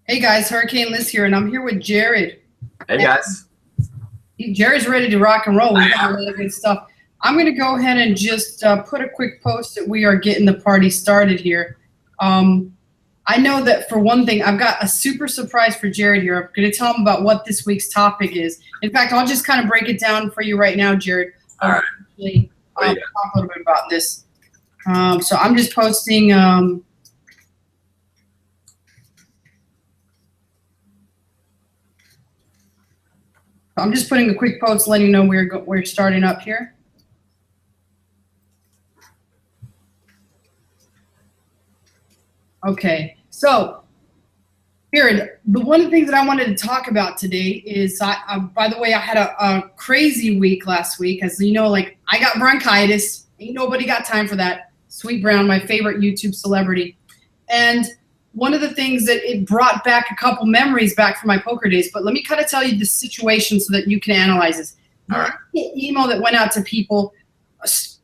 Hey guys, Hurricane Liz here, and I'm here with Jared. Hey guys. Jared's ready to rock and roll. I We've got a am. lot of good stuff. I'm going to go ahead and just put a quick post that we are getting the party started here. Um, I know that for one thing, I've got a super surprise for Jared here. I'm going to tell him about what this week's topic is. In fact, I'll just kind of break it down for you right now, Jared. All right. Actually, What do you talk a little bit about this. So I'm just posting. I'm just putting a quick post letting you know we're starting up here. Okay, so Jared, one of the things that I wanted to talk about today is, by the way, I had a crazy week last week. As you know, like I got bronchitis. Ain't nobody got time for that. Sweet Brown, my favorite YouTube celebrity. And one of the things that it brought back a couple memories back from my poker days. But let me kind of tell you the situation so that you can analyze this. All right. The email that went out to people,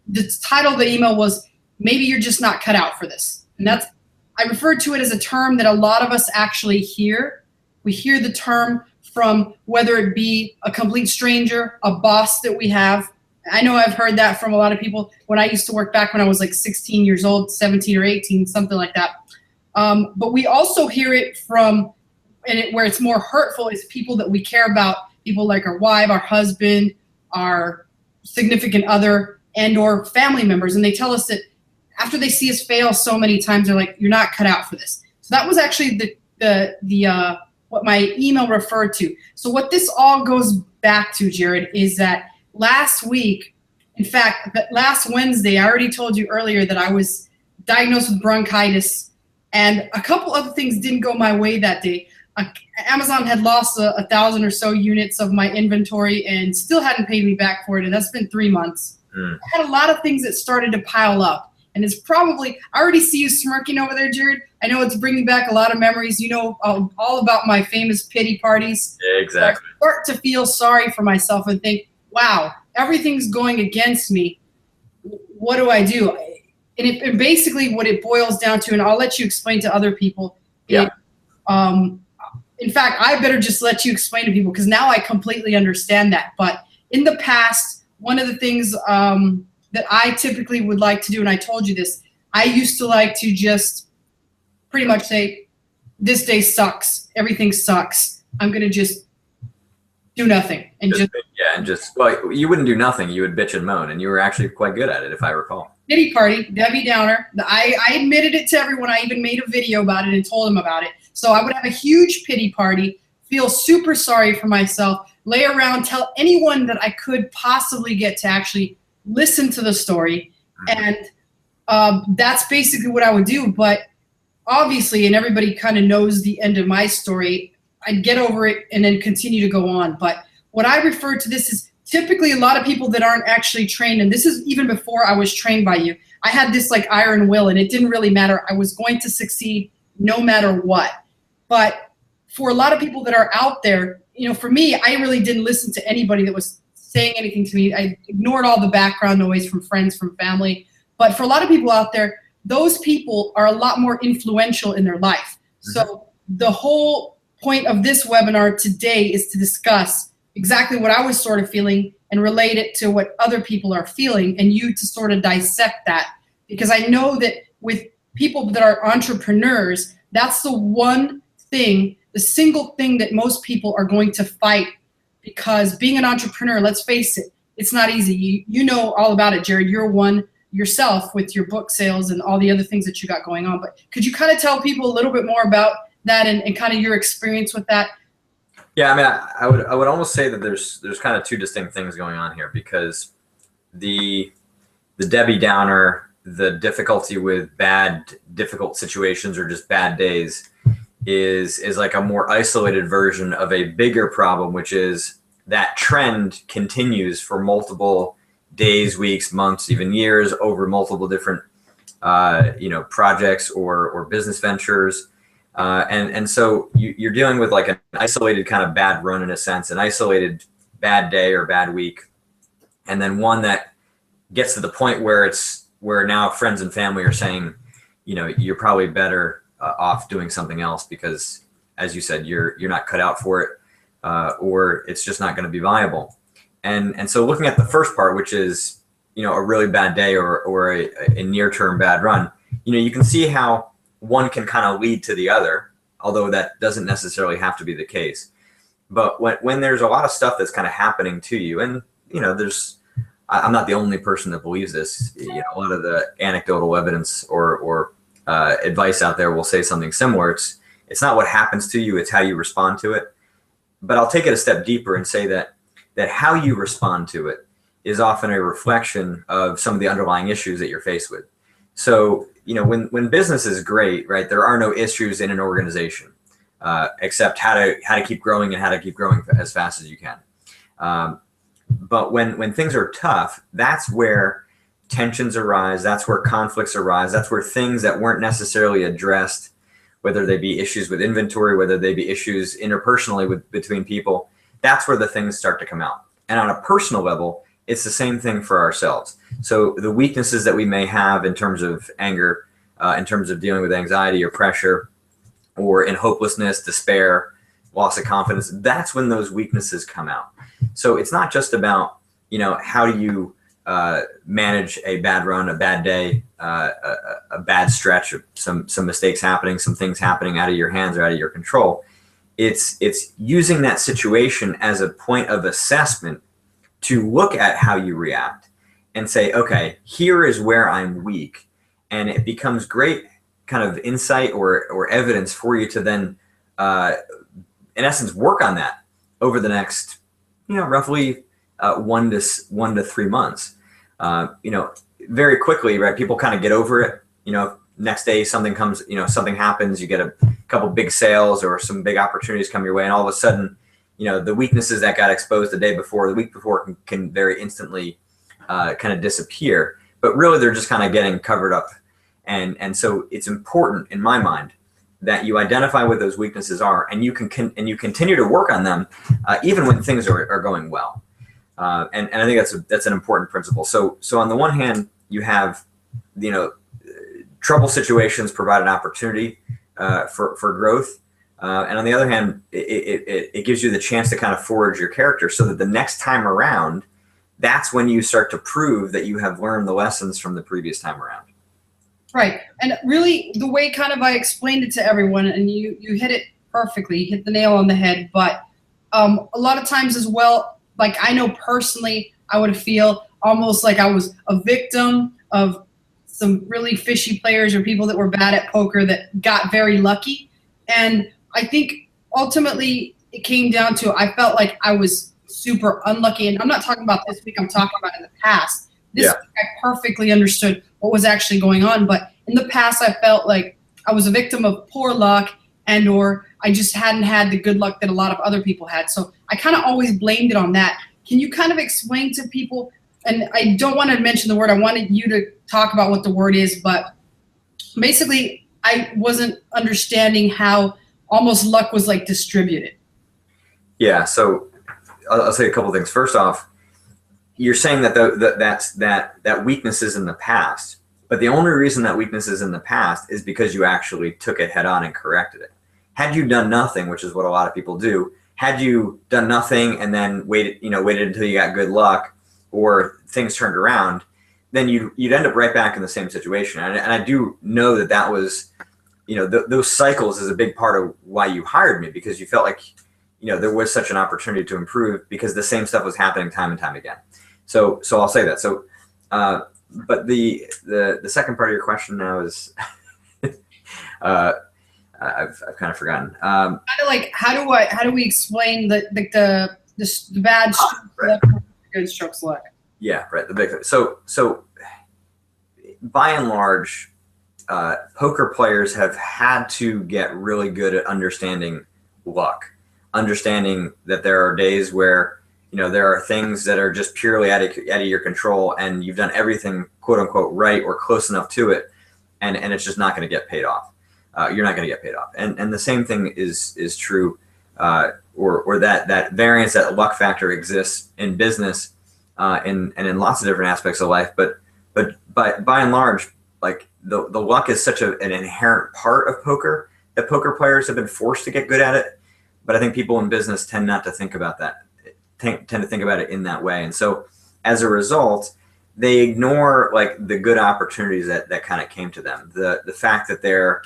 the title of the email was, "Maybe you're just not cut out for this." And I refer to it as a term that a lot of us actually hear. We hear the term from whether it be a complete stranger, a boss that we have. I know I've heard that from a lot of people when I used to work back when I was like 16 years old, 17 or 18, something like that. But we also hear it from, where it's more hurtful is people that we care about, people like our wife, our husband, our significant other, and or family members. And they tell us that after they see us fail so many times, they're like, "You're not cut out for this." So that was actually the what my email referred to. So what this all goes back to, Jared, is that last week, in fact, last Wednesday, I already told you earlier that I was diagnosed with bronchitis, and a couple other things didn't go my way that day. Amazon had lost 1,000 or so units of my inventory and still hadn't paid me back for it, and that's been 3 months. I had a lot of things that started to pile up. And it's probably, I already see you smirking over there, Jared. I know it's bringing back a lot of memories. You know all about my famous pity parties. Yeah, exactly. I start to feel sorry for myself and think, wow, everything's going against me. What do I do? And basically what it boils down to, and I'll let you explain to other people. Yeah. In fact, I better just let you explain to people because now I completely understand that. But in the past, one of the things that I typically would like to do, and I told you this, I used to like to just pretty much say, "This day sucks. Everything sucks. I'm going to just do nothing." And Well, you wouldn't do nothing. You would bitch and moan, and you were actually quite good at it, if I recall. pity party, Debbie Downer. I admitted it to everyone. I even made a video about it and told them about it. So I would have a huge pity party, feel super sorry for myself, lay around, tell anyone that I could possibly get to actually listen to the story. And that's basically what I would do. But obviously, and everybody kind of knows the end of my story, I'd get over it and then continue to go on. But what I refer to this is typically a lot of people that aren't actually trained, and this is even before I was trained by you. I had this like iron will, and it didn't really matter. I was going to succeed no matter what. But for a lot of people that are out there, you know, for me, I really didn't listen to anybody that was saying anything to me. I ignored all the background noise from friends, from family. But for a lot of people out there, those people are a lot more influential in their life. So the whole point of this webinar today is to discuss exactly what I was sort of feeling and relate it to what other people are feeling, and you to sort of dissect that. Because I know that with people that are entrepreneurs, that's the one thing, the single thing that most people are going to fight. Because being an entrepreneur, let's face it, it's not easy. You know all about it, Jared. You're one yourself with your book sales and all the other things that you got going on. But could you kind of tell people a little bit more about that and kind of your experience with that? Yeah, I mean, I would almost say that there's kind of two distinct things going on here, because the Debbie Downer, the difficulty with difficult situations or just bad days is like a more isolated version of a bigger problem, which is that trend continues for multiple days, weeks, months, even years, over multiple different projects or business ventures. And so you're dealing with like an isolated kind of bad run, in a sense, an isolated bad day or bad week. And then one that gets to the point where where now friends and family are saying, you know, you're probably better off doing something else, because as you said, you're not cut out for it, or it's just not going to be viable. And so looking at the first part, which is, a really bad day or a near-term bad run, you can see how one can kind of lead to the other, although that doesn't necessarily have to be the case. But when there's a lot of stuff that's kind of happening to you, and I'm not the only person that believes this. A lot of the anecdotal evidence or advice out there will say something similar. It's not what happens to you, it's how you respond to it. But I'll take it a step deeper and say that how you respond to it is often a reflection of some of the underlying issues that you're faced with. So, when business is great, right, there are no issues in an organization, except how to keep growing and how to keep growing as fast as you can. But when things are tough, that's where tensions arise. That's where conflicts arise. That's where things that weren't necessarily addressed, whether they be issues with inventory, whether they be issues interpersonally between people, that's where the things start to come out. And on a personal level, it's the same thing for ourselves. So the weaknesses that we may have in terms of anger, in terms of dealing with anxiety or pressure, or in hopelessness, despair, loss of confidence, that's when those weaknesses come out. So it's not just about, how do you manage a bad run, a bad day, a bad stretch, some mistakes happening, some things happening out of your hands or out of your control. It's using that situation as a point of assessment to look at how you react and say, okay, here is where I'm weak. And it becomes great kind of insight or evidence for you to then, in essence, work on that over the next, roughly 1 to 3 months. Very quickly, right? People kind of get over it. Next day something comes, something happens, you get a couple big sales or some big opportunities come your way, and all of a sudden, the weaknesses that got exposed the day before, the week before can very instantly kind of disappear. But really, they're just kind of getting covered up. And so it's important in my mind that you identify what those weaknesses are, and you continue to work on them even when things are going well. And I think that's an important principle. So on the one hand, you have trouble situations provide an opportunity for growth, and on the other hand, it gives you the chance to kind of forge your character, so that the next time around, that's when you start to prove that you have learned the lessons from the previous time around. Right. And really, the way kind of I explained it to everyone, and you hit it perfectly, you hit the nail on the head, but a lot of times as well, like I know personally, I would feel almost like I was a victim of some really fishy players or people that were bad at poker that got very lucky. And I think ultimately it came down to, I felt like I was super unlucky. And I'm not talking about this week, I'm talking about in the past. This week I perfectly understood what was actually going on. But in the past, I felt like I was a victim of poor luck, and or I just hadn't had the good luck that a lot of other people had. So I kind of always blamed it on that. Can you kind of explain to people, and I don't want to mention the word, I wanted you to talk about what the word is, but basically I wasn't understanding how almost luck was like distributed. Yeah, so I'll say a couple things. First off, you're saying that that weakness is in the past, but the only reason that weakness is in the past is because you actually took it head on and corrected it. Had you done nothing, which is what a lot of people do, had you done nothing and then waited until you got good luck or things turned around, then you'd end up right back in the same situation. And I do know that was, those cycles is a big part of why you hired me, because you felt like, there was such an opportunity to improve because the same stuff was happening time and time again. So I'll say that. So, but the second part of your question now is, I've kind of forgotten. Kind of like how do we explain the bad strokes right. luck, the good strokes luck? Yeah, right. The big so by and large, poker players have had to get really good at understanding luck, understanding that there are days where there are things that are just purely out of your control, and you've done everything quote unquote right or close enough to it, and it's just not going to get paid off. You're not going to get paid off, and the same thing is true, or that variance, that luck factor exists in business, and in lots of different aspects of life. But by and large, like the luck is such an inherent part of poker that poker players have been forced to get good at it, but I think people in business tend not to think about that, tend to think about it in that way. And so as a result, they ignore like the good opportunities that kind of came to them. The fact that their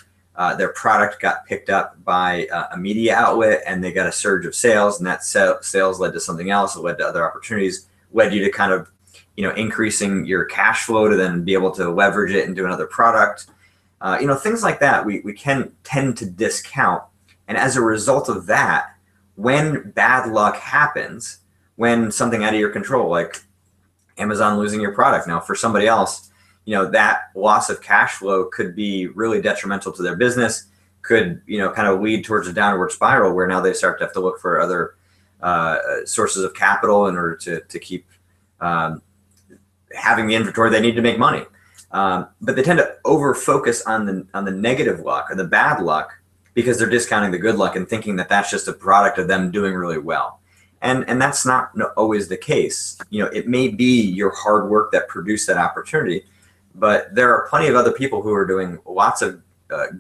product got picked up by a media outlet and they got a surge of sales, and that sales led to something else. It led to other opportunities, led you to kind of, increasing your cash flow to then be able to leverage it into another product. Things like that we can tend to discount. And as a result of that, when bad luck happens, when something out of your control, like Amazon losing your product, now for somebody else, that loss of cash flow could be really detrimental to their business, could, kind of lead towards a downward spiral where now they start to have to look for other sources of capital in order to keep having the inventory they need to make money. But they tend to over focus on the negative luck or the bad luck because they're discounting the good luck and thinking that that's just a product of them doing really well. And that's not always the case. It may be your hard work that produced that opportunity, but there are plenty of other people who are doing lots of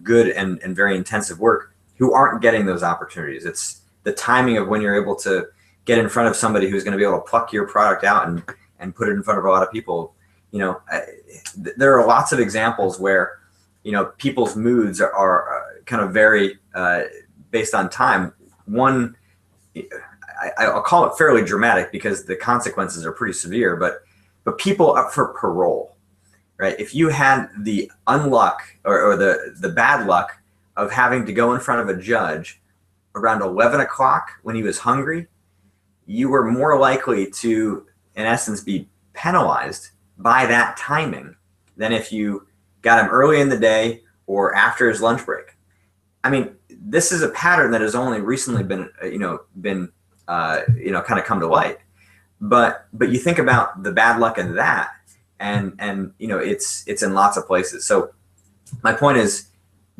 good and very intensive work who aren't getting those opportunities. It's the timing of when you're able to get in front of somebody who's going to be able to pluck your product out and put it in front of a lot of people. There are lots of examples where, people's moods are kind of vary based on time. One, I'll call it fairly dramatic because the consequences are pretty severe, but people up for parole, right? If you had the unluck or the bad luck of having to go in front of a judge around 11 o'clock when he was hungry, you were more likely to, in essence, be penalized by that timing than if you got him early in the day or after his lunch break. I mean, this is a pattern that has only recently been kind of come to light. But you think about the bad luck in that, and it's in lots of places. So my point is,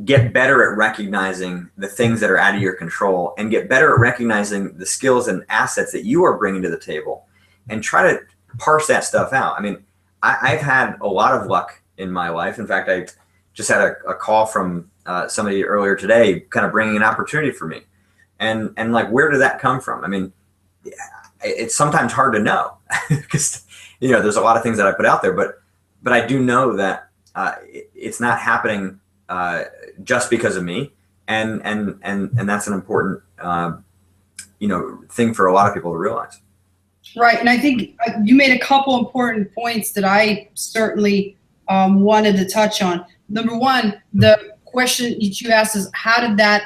get better at recognizing the things that are out of your control, and get better at recognizing the skills and assets that you are bringing to the table, and try to parse that stuff out. I mean, I've had a lot of luck in my life. In fact, I just had a call from somebody earlier today, kind of bringing an opportunity for me. And like, where did that come from? I mean, it's sometimes hard to know because, there's a lot of things that I put out there, but I do know that it's not happening just because of me. And that's an important, thing for a lot of people to realize. Right. And I think you made a couple important points that I certainly wanted to touch on. Number one, the question that you asked is, how did that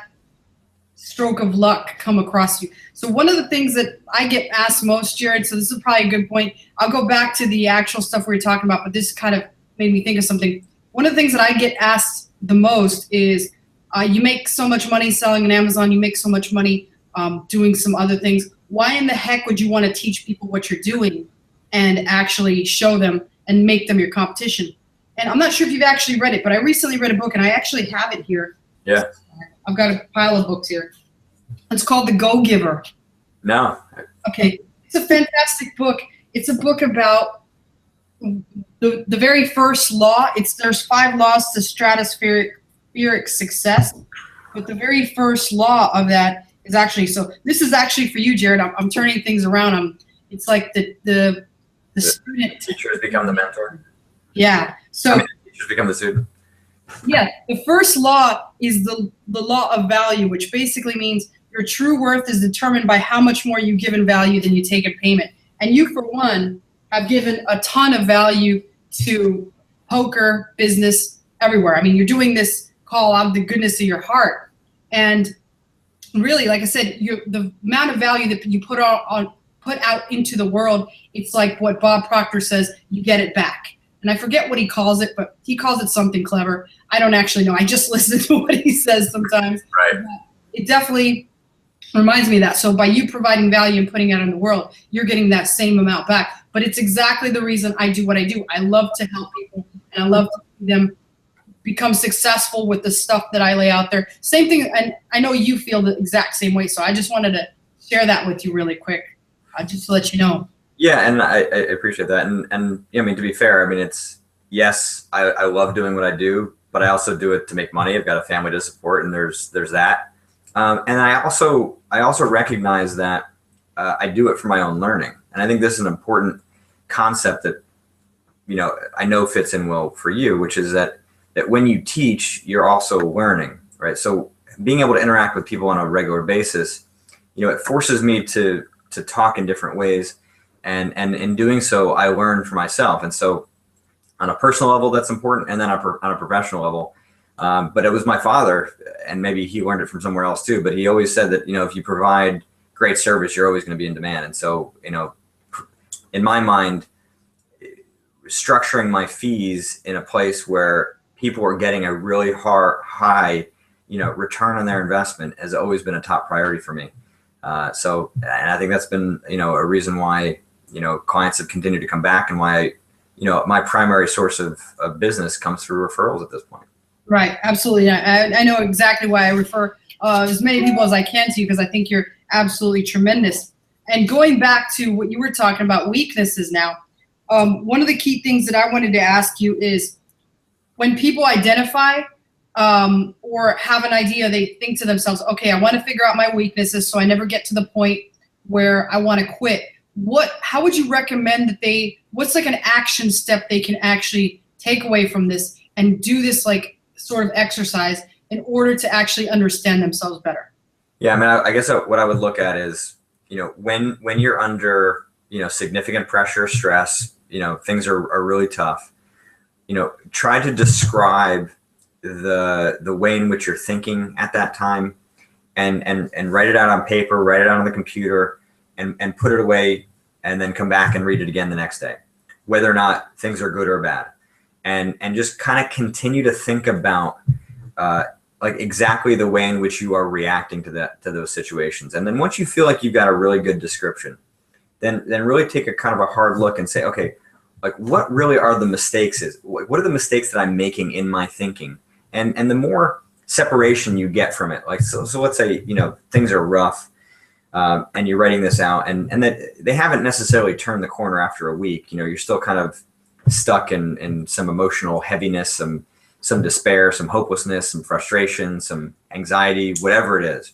stroke of luck come across you? So one of the things that I get asked most, Jared, so this is probably a good point. I'll go back to the actual stuff we were talking about, but this kind of made me think of something. One of the things that I get asked the most is, you make so much money selling on Amazon, you make so much money doing some other things. Why in the heck would you want to teach people what you're doing and actually show them and make them your competition? And I'm not sure if you've actually read it, but I recently read a book, and I actually have it here. Yeah. I've got a pile of books here. It's called The Go-Giver. No. Okay. It's a fantastic book. It's a book about the very first law. There's 5 laws to stratospheric success, but the very first law of that is actually, so this is actually for you, Jared. I'm turning things around. It's like the student. Teachers become the mentor. Yeah. So teachers become the student. Yeah. The first law is the law of value, which basically means your true worth is determined by how much more you give in value than you take in payment. And you, for one, have given a ton of value to poker, business, everywhere. I mean, you're doing this call out of the goodness of your heart. And really, like I said, the amount of value that you put out into the world, it's like what Bob Proctor says, you get it back. And I forget what he calls it, but he calls it something clever. I don't actually know. I just listen to what he says sometimes. Right. It definitely reminds me of that. So by you providing value and putting it out in the world, you're getting that same amount back. But it's exactly the reason I do what I do. I love to help people, and I love to see them become successful with the stuff that I lay out there. Same thing, and I know you feel the exact same way. So I just wanted to share that with you really quick, just to let you know. Yeah, and I appreciate that. And I mean, to be fair, I mean, it's, yes, I love doing what I do, but I also do it to make money. I've got a family to support, and there's that. And I also recognize that I do it for my own learning. And I think this is an important concept that, I know fits in well for you, which is that when you teach, you're also learning, right? So being able to interact with people on a regular basis, it forces me to talk in different ways. And in doing so, I learn for myself. And so on a personal level, that's important. And then on a professional level, but it was my father, and maybe he learned it from somewhere else too, but he always said that, if you provide great service, you're always going to be in demand. And so, in my mind, structuring my fees in a place where people are getting a really high, return on their investment has always been a top priority for me. And I think that's been, a reason why, clients have continued to come back, and why, my primary source of business comes through referrals at this point. Right. Absolutely. I know exactly why I refer as many people as I can to you, because I think you're absolutely tremendous. And going back to what you were talking about, weaknesses now, one of the key things that I wanted to ask you is, when people identify or have an idea, they think to themselves, okay, I want to figure out my weaknesses so I never get to the point where I want to quit. How would you recommend that what's like an action step they can actually take away from this and do this like sort of exercise in order to actually understand themselves better? Yeah, I mean, I guess what I would look at is, when you're under, significant pressure, stress, things are really tough, try to describe the way in which you're thinking at that time, and write it out on paper, write it out on the computer, and put it away, and then come back and read it again the next day, whether or not things are good or bad. And just kind of continue to think about like exactly the way in which you are reacting to those situations. And then once you feel like you've got a really good description, then really take a kind of a hard look and say, okay, like what really are the mistakes? What are the mistakes that I'm making in my thinking? And the more separation you get from it, like so let's say things are rough, and you're writing this out, and that they haven't necessarily turned the corner after a week. You're still kind of stuck in some emotional heaviness, some despair, some hopelessness, some frustration, some anxiety, whatever it is.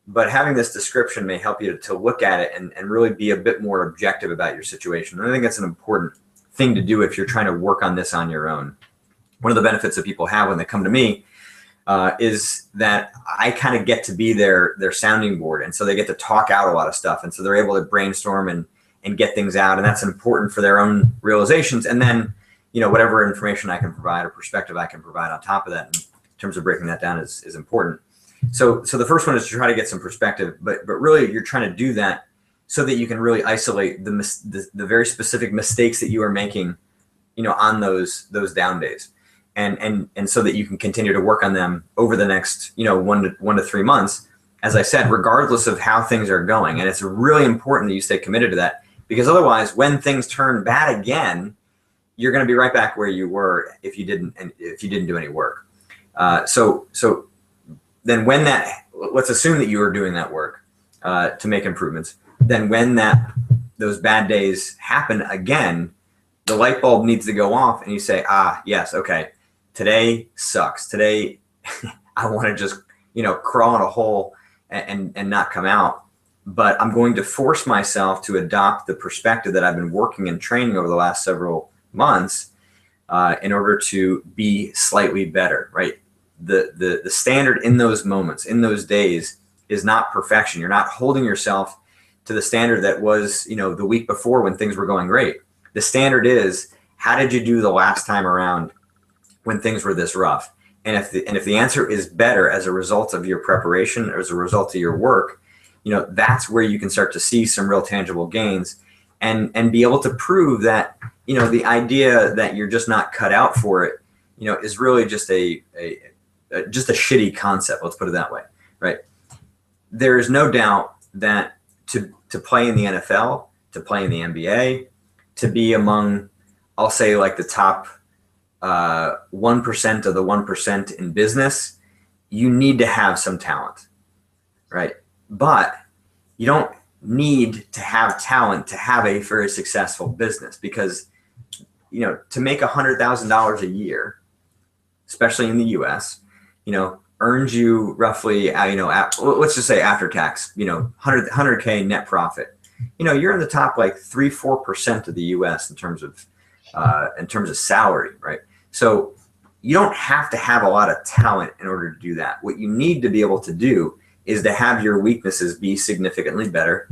But having this description may help you to look at it and really be a bit more objective about your situation. And I think that's an important thing to do if you're trying to work on this on your own. One of the benefits that people have when they come to me is that I kind of get to be their sounding board. And so they get to talk out a lot of stuff. And so they're able to brainstorm and get things out. And that's important for their own realizations. And then, whatever information I can provide or perspective I can provide on top of that in terms of breaking that down is important. So the first one is to try to get some perspective, but really you're trying to do that so that you can really isolate the very specific mistakes that you are making, on those down days. And so that you can continue to work on them over the next, 1 to 3 months, as I said, regardless of how things are going. And it's really important that you stay committed to that, because otherwise, when things turn bad again, you're going to be right back where you were if you didn't do any work. So then let's assume that you are doing that work to make improvements. Then when those bad days happen again, the light bulb needs to go off, and you say, yes, okay, today sucks. Today, I want to just, crawl in a hole and not come out. But I'm going to force myself to adopt the perspective that I've been working and training over the last several months in order to be slightly better, right? The standard in those moments, in those days, is not perfection. You're not holding yourself to the standard that was, the week before when things were going great. The standard is, how did you do the last time around when things were this rough? And if the answer is better as a result of your preparation or as a result of your work, that's where you can start to see some real tangible gains and be able to prove that, the idea that you're just not cut out for it, is really just a shitty concept. Let's put it that way, right? There is no doubt that to play in the NFL, to play in the NBA, to be among, I'll say, like the top 1% of the 1% in business, you need to have some talent, right? But you don't need to have talent to have a very successful business, because, to make $100,000 a year, especially in the U.S., earns you roughly, let's just say after tax, 100K net profit. You're in the top like 3-4% of the U.S. in terms of salary, right? So you don't have to have a lot of talent in order to do that. What you need to be able to do is to have your weaknesses be significantly better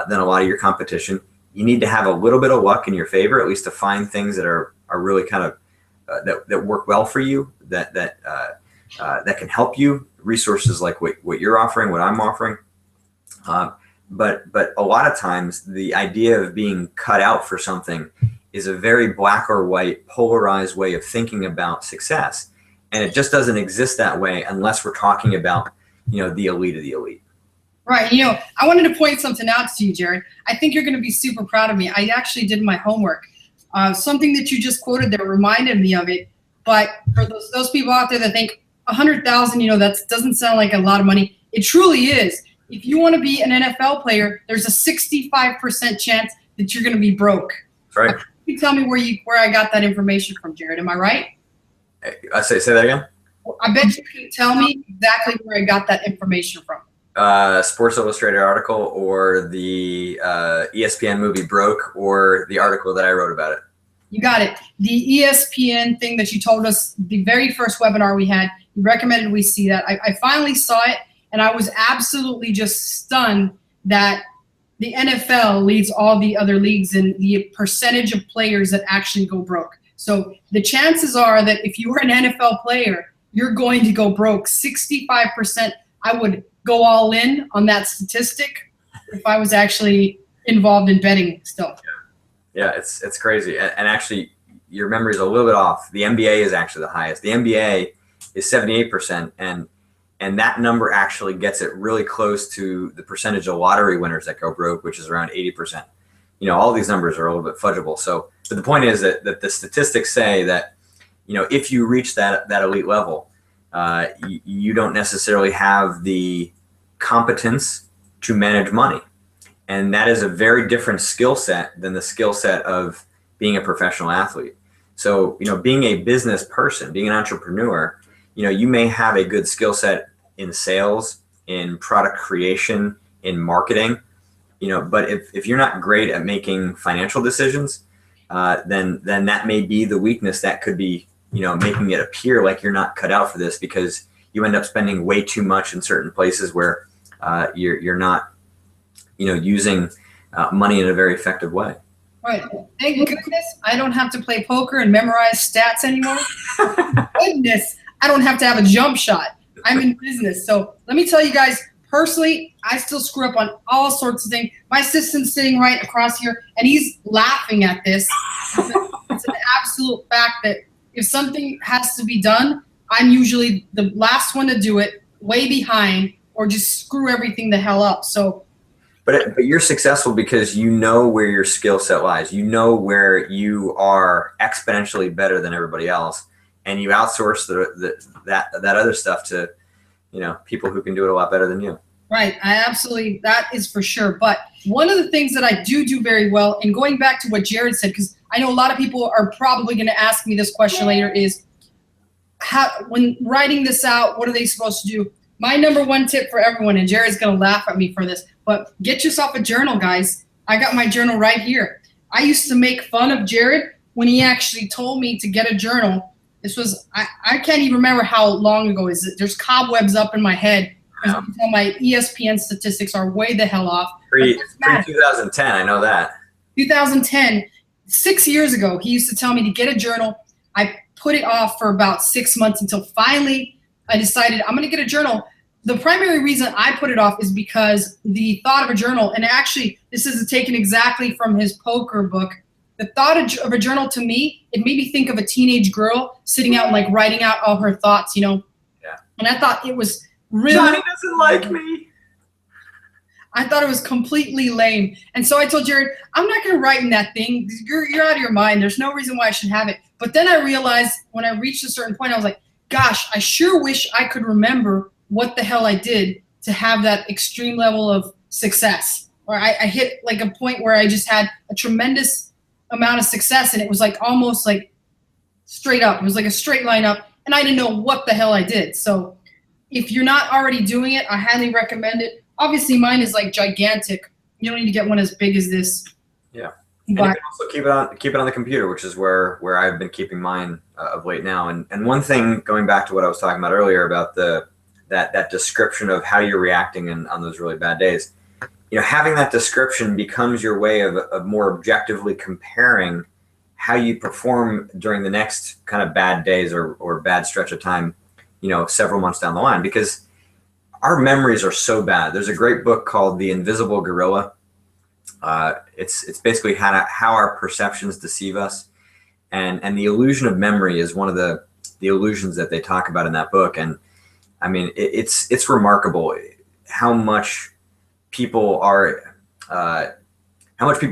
than a lot of your competition. You need to have a little bit of luck in your favor, at least to find things that are really kind of that work well for you, that can help you. Resources like what you're offering, what I'm offering. But a lot of times the idea of being cut out for something is a very black or white, polarized way of thinking about success. And it just doesn't exist that way unless we're talking about, the elite of the elite. Right. I wanted to point something out to you, Jared. I think you're going to be super proud of me. I actually did my homework. Something that you just quoted there reminded me of it. But for those people out there that think 100,000, that doesn't sound like a lot of money. It truly is. If you want to be an NFL player, there's a 65% chance that you're going to be broke. Right. You tell me where I got that information from, Jared. Am I right? I say that again. I bet you can tell me exactly where I got that information from. Sports Illustrated article, or the ESPN movie Broke, or the article that I wrote about it. You got it. The ESPN thing that you told us, the very first webinar we had, you recommended we see that. I finally saw it, and I was absolutely just stunned that the NFL leads all the other leagues in the percentage of players that actually go broke. So the chances are that if you were an NFL player, you're going to go broke. 65%. I would go all in on that statistic if I was actually involved in betting still. Yeah, it's crazy. And actually, your memory is a little bit off. The NBA is actually the highest. The NBA is 78%, and that number actually gets it really close to the percentage of lottery winners that go broke, which is around 80%. All these numbers are a little bit fudgeable. So, but the point is that the statistics say that, if you reach that elite level, you don't necessarily have the competence to manage money. And that is a very different skill set than the skill set of being a professional athlete. So, being a business person, being an entrepreneur, you may have a good skill set in sales, in product creation, in marketing, but if you're not great at making financial decisions, then that may be the weakness that could be, making it appear like you're not cut out for this, because you end up spending way too much in certain places where you're not, using money in a very effective way. Right. Thank goodness I don't have to play poker and memorize stats anymore. Goodness, I don't have to have a jump shot. I'm in business. So let me tell you guys, personally, I still screw up on all sorts of things. My assistant's sitting right across here, and he's laughing at this. It's an absolute fact that if something has to be done, I'm usually the last one to do it, way behind, or just screw everything the hell up. So. But you're successful because you know where your skill set lies. You know where you are exponentially better than everybody else, and you outsource that other stuff to, people who can do it a lot better than you. Right. That is for sure. But one of the things that I do very well, and going back to what Jared said, because I know a lot of people are probably going to ask me this question later, is when writing this out, what are they supposed to do? My number one tip for everyone, and Jared's going to laugh at me for this, but get yourself a journal, guys. I got my journal right here. I used to make fun of Jared when he actually told me to get a journal. This was, I can't even remember how long ago is it. There's cobwebs up in my head. Because my ESPN statistics are way the hell off. Pre-2010, I know that. 2010, 6 years ago, he used to tell me to get a journal. I put it off for about 6 months until finally I decided I'm going to get a journal. The primary reason I put it off is because the thought of a journal, and actually this is taken exactly from his poker book, the thought of a journal to me, it made me think of a teenage girl sitting out and like writing out all her thoughts, Yeah. And I thought it was really. Johnny doesn't like me. I thought it was completely lame. And so I told Jared, I'm not going to write in that thing. You're out of your mind. There's no reason why I should have it. But then I realized when I reached a certain point, I was like, gosh, I sure wish I could remember what the hell I did to have that extreme level of success. Or I hit like a point where I just had a tremendous amount of success, and it was like almost like straight up. It was like a straight line up. and I didn't know what the hell I did. So if you're not already doing it, I highly recommend it. Obviously, mine is like gigantic. You don't need to get one as big as this. Yeah. And you can also keep it on the computer, which is where I've been keeping mine of late now. And one thing, going back to what I was talking about earlier about that description of how you're reacting on those really bad days, having that description becomes your way of more objectively comparing how you perform during the next kind of bad days or bad stretch of time, several months down the line, because our memories are so bad. There's a great book called The Invisible Gorilla. It's basically how our perceptions deceive us, and the illusion of memory is one of the illusions that they talk about in that book. And I mean, it's remarkable how much people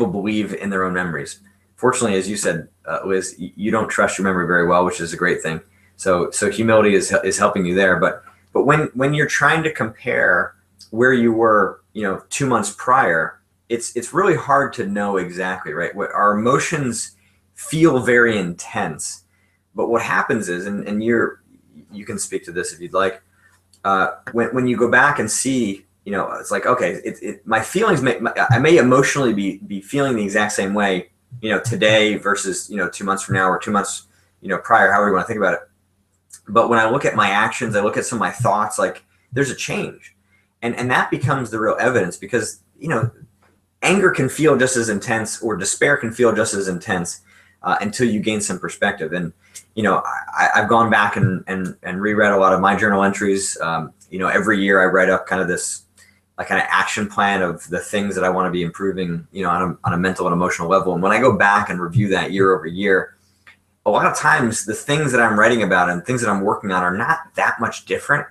believe in their own memories. Fortunately, as you said, Liz, you don't trust your memory very well, which is a great thing. So humility is helping you there. But when you're trying to compare where you were, 2 months prior, it's really hard to know exactly, right? What our emotions feel very intense, but what happens is, and you can speak to this if you'd like, when you go back and see, it's like, okay, my feelings I may emotionally be feeling the exact same way, today versus 2 months from now, or 2 months prior, however you want to think about it. But when I look at my actions, I look at some of my thoughts, like there's a change, and that becomes the real evidence, because anger can feel just as intense, or despair can feel just as intense, until you gain some perspective. And I've gone back and reread a lot of my journal entries. Every year I write up kind of this kind of action plan of the things that I want to be improving, on a mental and emotional level. And when I go back and review that year over year, a lot of times the things that I'm writing about and things that I'm working on are not that much different,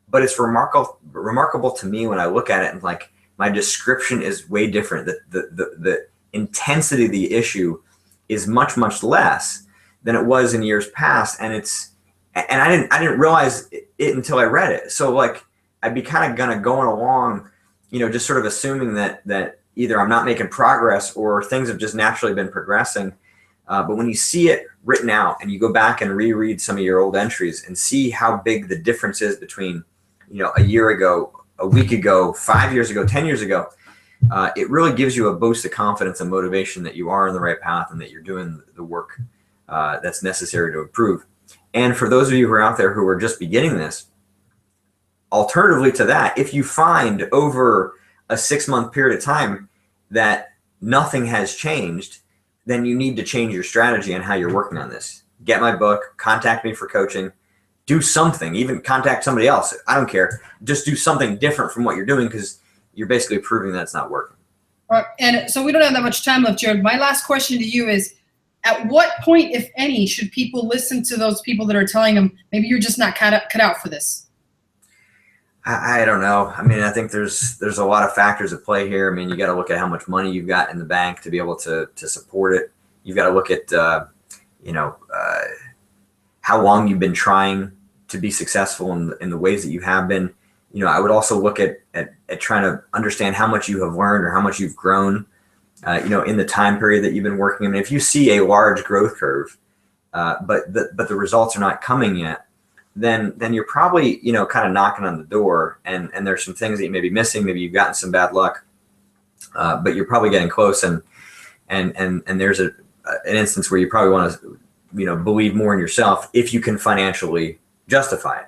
but it's remarkable to me when I look at it, and like my description is way different. The intensity of the issue is much, much less than it was in years past. And I didn't realize it until I read it. So like, I'd be kind of going along, just sort of assuming that either I'm not making progress or things have just naturally been progressing. But when you see it written out and you go back and reread some of your old entries and see how big the difference is between, a year ago, a week ago, 5 years ago, 10 years ago, it really gives you a boost of confidence and motivation that you are on the right path and that you're doing the work that's necessary to improve. And for those of you who are out there who are just beginning this, alternatively to that, if you find over a 6-month period of time that nothing has changed, then you need to change your strategy and how you're working on this. Get my book, contact me for coaching, do something, even contact somebody else. I don't care. Just do something different from what you're doing, because you're basically proving that it's not working. And so we don't have that much time left, Jared. My last question to you is, at what point, if any, should people listen to those people that are telling them, maybe you're just not cut out for this? I don't know. I mean, I think there's a lot of factors at play here. I mean, you got to look at how much money you've got in the bank to be able to support it. You've got to look at, how long you've been trying to be successful in the ways that you have been. I would also look at trying to understand how much you have learned or how much you've grown, in the time period that you've been working. I mean, if you see a large growth curve, but the results are not coming yet, then you're probably, kind of knocking on the door, and there's some things that you may be missing. Maybe you've gotten some bad luck, but you're probably getting close. And there's an instance where you probably want to, believe more in yourself if you can financially justify it.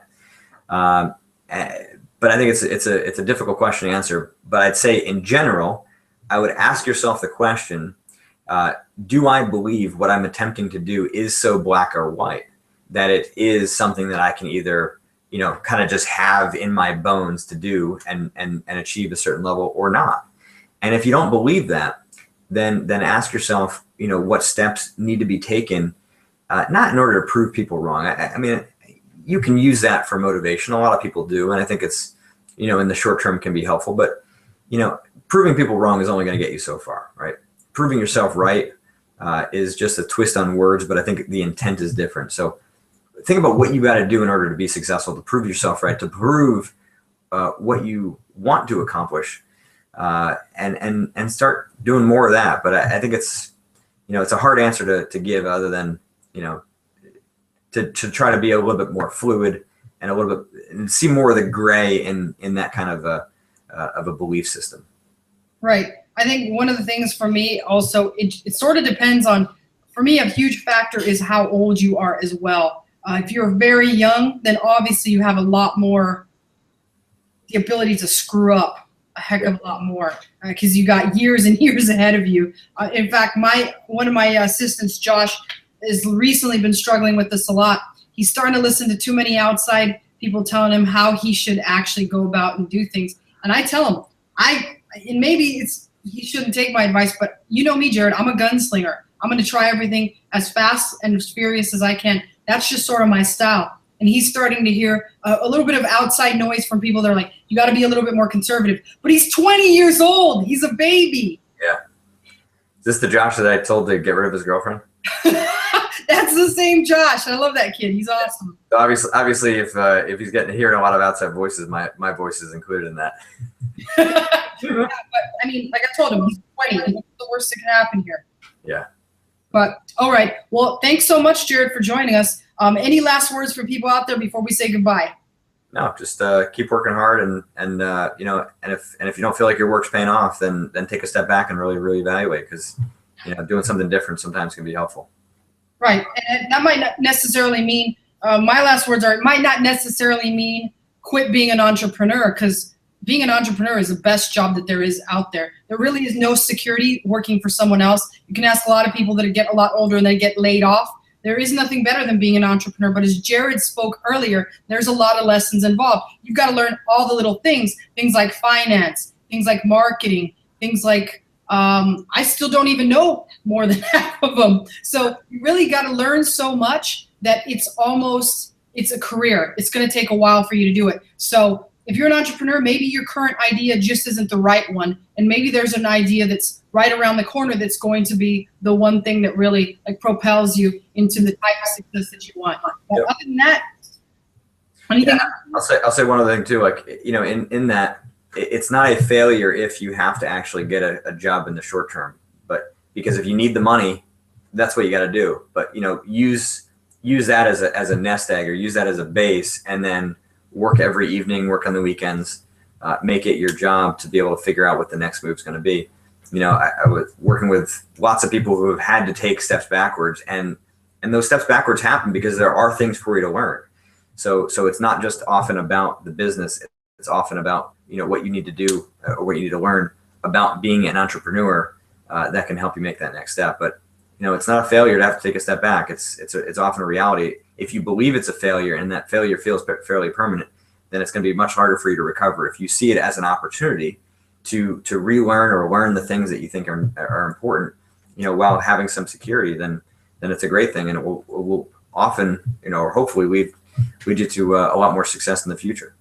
But I think it's a difficult question to answer. But I'd say in general, I would ask yourself the question, do I believe what I'm attempting to do is so black or white that it is something that I can either, kind of just have in my bones to do and achieve a certain level or not? And if you don't believe that, then ask yourself, what steps need to be taken, not in order to prove people wrong. I mean, you can use that for motivation. A lot of people do. And I think it's, in the short term can be helpful, but, proving people wrong is only going to get you so far, right? Proving yourself right is just a twist on words, but I think the intent is different. So think about what you got to do in order to be successful, to prove yourself right, to prove what you want to accomplish, and start doing more of that. But I think it's, it's a hard answer to give, other than, to try to be a little bit more fluid and a little bit and see more of the gray in that kind of a belief system. Right. I think one of the things for me also, it sort of depends on, for me, a huge factor is how old you are as well. If you're very young, then obviously you have a lot more, the ability to screw up a heck of a lot more because you got years and years ahead of you. In fact, one of my assistants, Josh, has recently been struggling with this a lot. He's starting to listen to too many outside people telling him how he should actually go about and do things. And I tell him, and maybe he shouldn't take my advice, but you know me, Jared, I'm a gunslinger. I'm going to try everything as fast and as furious as I can. That's just sort of my style. And he's starting to hear a little bit of outside noise from people that are like, you got to be a little bit more conservative. But he's 20 years old. He's a baby. Yeah. Is this the Josh that I told to get rid of his girlfriend? That's the same Josh. I love that kid. He's awesome. So obviously, if he's getting hearing a lot of outside voices, my voice is included in that. Yeah, but I mean, like I told him, he's 20. What's the worst that can happen here? Yeah. But all right. Well, thanks so much, Jared, for joining us. Any last words for people out there before we say goodbye? No, just keep working hard, and if you don't feel like your work's paying off, then take a step back and really evaluate, because doing something different sometimes can be helpful. Right, and that might not necessarily mean my last words are, it might not necessarily mean quit being an entrepreneur, because being an entrepreneur is the best job that there is out there. There really is no security working for someone else. You can ask a lot of people that get a lot older and they get laid off. There is nothing better than being an entrepreneur, but as Jared spoke earlier, there's a lot of lessons involved. You've got to learn all the little things like finance, things like marketing, things like, I still don't even know more than half of them. So you really got to learn so much that it's a career. It's going to take a while for you to do it. So if you're an entrepreneur, maybe your current idea just isn't the right one. And maybe there's an idea that's right around the corner that's going to be the one thing that really propels you into the type of success that you want. But Yep. other than that, anything else? I'll say one other thing too. In that, it's not a failure if you have to actually get a job in the short term. But because if you need the money, that's what you got to do. But use that as a nest egg, or use that as a base, and then work every evening, work on the weekends, make it your job to be able to figure out what the next move is going to be. I was working with lots of people who have had to take steps backwards, and those steps backwards happen because there are things for you to learn. So it's not just often about the business. It's often about, what you need to do or what you need to learn about being an entrepreneur that can help you make that next step. But, it's not a failure to have to take a step back. It's often a reality. If you believe it's a failure and that failure feels fairly permanent, then it's going to be much harder for you to recover. If you see it as an opportunity to relearn or learn the things that you think are important, while having some security, then it's a great thing, and it will often, or hopefully lead you to a lot more success in the future.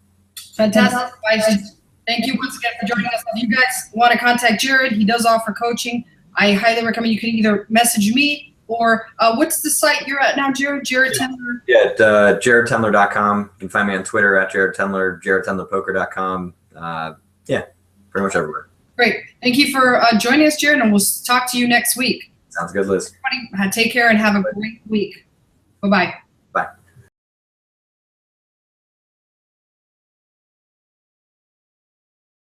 Fantastic advice. Thank you once again for joining us. If you guys want to contact Jared, he does offer coaching. I highly recommend you can either message me or what's the site you're at now, Jared? Jared Tendler? Yeah, at jaredtendler.com. You can find me on Twitter at Jared Tendler, jaredtendlerpoker.com. Yeah, pretty much everywhere. Great. Thank you for joining us, Jared, and we'll talk to you next week. Sounds good, Liz. Everybody, take care and have a great week. Bye-bye.